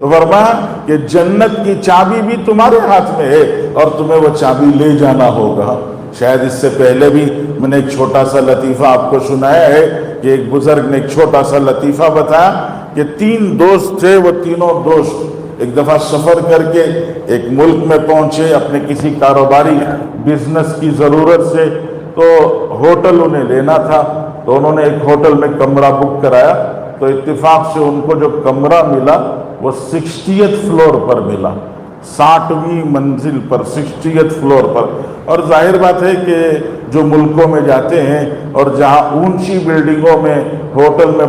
تو فرمایا کہ جنت کی چابی بھی تمہارے ہاتھ میں ہے اور تمہیں وہ چابی لے جانا ہوگا۔ شاید اس سے پہلے بھی میں نے ایک چھوٹا سا لطیفہ آپ کو سنایا ہے کہ ایک بزرگ نے ایک چھوٹا سا لطیفہ بتایا کہ 3 دوست تھے، وہ تینوں دوست ایک دفعہ سفر کر کے ایک ملک میں پہنچے اپنے کسی کاروباری بزنس کی ضرورت سے، تو ہوٹل انہیں لینا تھا، تو انہوں نے ایک ہوٹل میں کمرہ بک کرایا، تو اتفاق سے ان کو جو کمرہ ملا وہ 60th فلور پر ملا، 60ویں منزل پر، 60th فلور پر۔ اور ظاہر بات ہے کہ جو ملکوں میں جاتے ہیں اور جہاں اونچی بلڈنگوں میں ہوٹل میں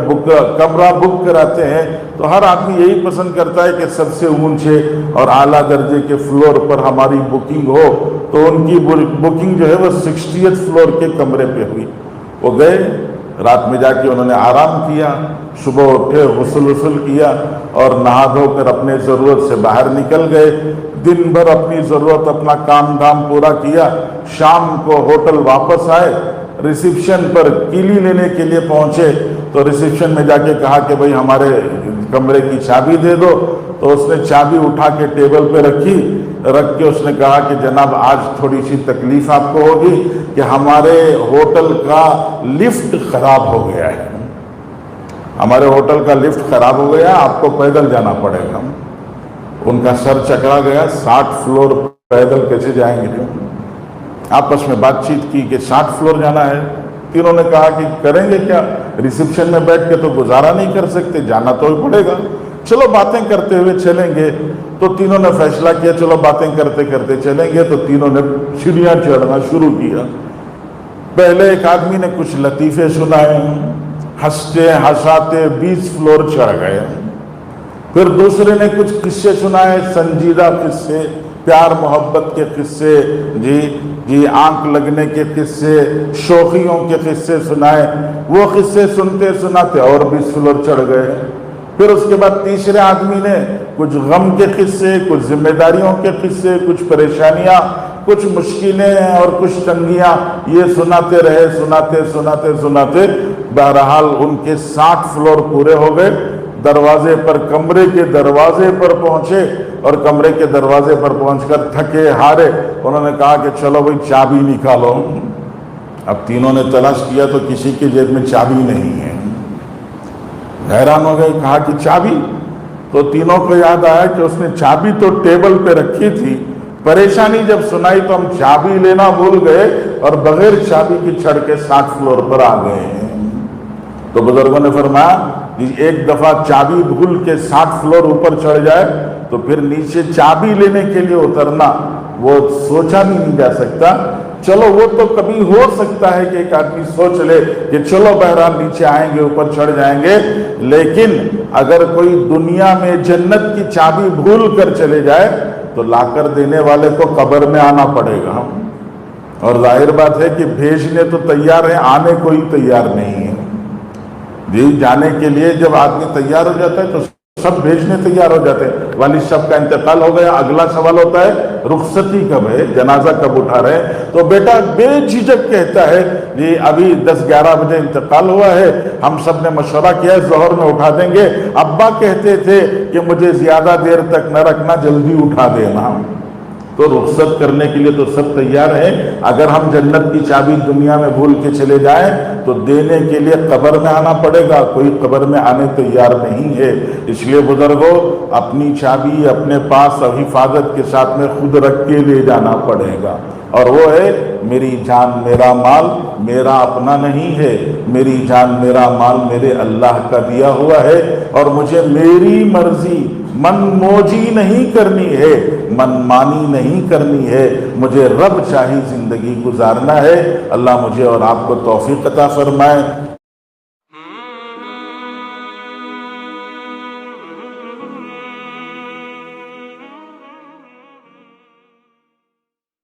کمرہ بک کراتے ہیں تو ہر آدمی یہی پسند کرتا ہے کہ سب سے اونچے اور اعلیٰ درجے کے فلور پر ہماری بکنگ ہو، تو ان کی بکنگ جو ہے وہ 60th فلور کے کمرے پہ ہوئی۔ وہ گئے، رات میں جا کے انہوں نے آرام کیا، صبح اٹھے، غسل کیا اور نہا دھو کر اپنے ضرورت سے باہر نکل گئے، دن بھر اپنی ضرورت اپنا کام دھام پورا کیا، شام کو ہوٹل واپس آئے، ریسیپشن پر کیلی لینے کے لیے پہنچے، تو ریسیپشن میں جا کے کہا کہ بھئی ہمارے کمرے کی چابی دے دو، تو اس نے چابی اٹھا کے ٹیبل پہ رکھ کے اس نے کہا کہ جناب آج تھوڑی سی تکلیف آپ کو ہوگی کہ ہمارے ہوٹل کا لفٹ خراب ہو گیا ہے، ہمارے ہوٹل کا لفٹ خراب ہو گیا، آپ کو پیدل جانا پڑے گا۔ ان کا سر چکرا گیا، 60 فلور پیدل کیسے جائیں گے؟ آپس میں بات چیت کی کہ 60 فلور جانا ہے، تینوں نے کہا کہ کریں گے کیا، ریسیپشن میں بیٹھ کے تو گزارا نہیں کر سکتے، جانا تو ہی پڑے گا، چلو باتیں کرتے ہوئے چلیں گے۔ تو تینوں نے فیصلہ کیا چلو باتیں کرتے کرتے چلیں گے، تو تینوں نے سیڑھیاں چڑھنا شروع کیا۔ پہلے ایک آدمی نے کچھ لطیفے سنائے، ہنستے ہنساتے 20 فلور چڑھ گئے۔ پھر دوسرے نے کچھ قصے سنائے، سنجیدہ قصے، پیار محبت کے قصے، جی آنکھ لگنے کے قصے، شوخیوں کے قصے سنائے۔ وہ قصے سنتے سناتے اور 20 فلور چڑھ گئے۔ پھر اس کے بعد تیسرے آدمی نے کچھ غم کے قصے، کچھ ذمہ داریوں کے قصے، کچھ پریشانیاں، کچھ مشکلیں اور کچھ تنگیاں، یہ سناتے رہے، سناتے بہرحال ان کے 60 فلور پورے ہو گئے۔ دروازے پر، کمرے کے دروازے پر پہنچے، اور کمرے کے دروازے پر پہنچ کر تھکے ہارے انہوں نے کہا کہ چلو بھائی چابی نکالو۔ اب تینوں نے تلاش کیا تو کسی کی جیب میں چابی نہیں ہے، حیران ہو گئے، کہا کہ چابی؟ تو تینوں کو یاد آیا کہ اس نے چابی تو ٹیبل پہ رکھی تھی، پریشانی جب سنائی تو ہم چابی لینا بھول گئے اور بغیر چابی کی چڑھ کے 60 فلور پر آ گئے ہیں۔ تو بزرگوں نے فرمایا ایک دفعہ چابی بھول کے 60 فلور اوپر چڑھ جائے تو پھر نیچے چابی لینے کے لیے اترنا وہ سوچا بھی نہیں جا سکتا۔ چلو وہ تو کبھی ہو سکتا ہے کہ ایک آدمی سوچ لے کہ چلو بہرحال نیچے آئیں گے، اوپر چڑھ جائیں گے، لیکن اگر کوئی دنیا میں جنت کی چابی بھول کر چلے جائے تو لا کر دینے والے کو قبر میں آنا پڑے گا، اور ظاہر بات ہے کہ بھیجنے تو تیار ہیں، آنے کوئی تیار نہیں ہے۔ جی جانے کے لیے جب آدمی تیار ہو جاتا ہے تو سب بھیجنے تیار ہو جاتے ہیں۔ والد صاحب کا انتقال ہو گیا، اگلا سوال ہوتا ہے رخصتی کب ہے، جنازہ کب اٹھا رہے ہیں؟ تو بیٹا بے جھجک کہتا ہے جی ابھی 10-11 بجے انتقال ہوا ہے، ہم سب نے مشورہ کیا ہے ظہر میں اٹھا دیں گے، ابا کہتے تھے کہ مجھے زیادہ دیر تک نہ رکھنا، جلدی اٹھا دینا۔ تو رخصت کرنے کے لیے تو سب تیار ہیں، اگر ہم جنت کی چابی دنیا میں بھول کے چلے جائیں تو دینے کے لیے قبر میں آنا پڑے گا، کوئی قبر میں آنے تیار نہیں ہے۔ اس لیے بزرگوں اپنی چابی اپنے پاس حفاظت کے ساتھ میں خود رکھ کے لے جانا پڑے گا، اور وہ ہے میری جان میرا مال میرا اپنا نہیں ہے، میری جان میرا مال میرے اللہ کا دیا ہوا ہے، اور مجھے میری مرضی من موجی نہیں کرنی ہے، من مانی نہیں کرنی ہے، مجھے رب چاہی زندگی گزارنا ہے۔ اللہ مجھے اور آپ کو توفیق عطا فرمائے۔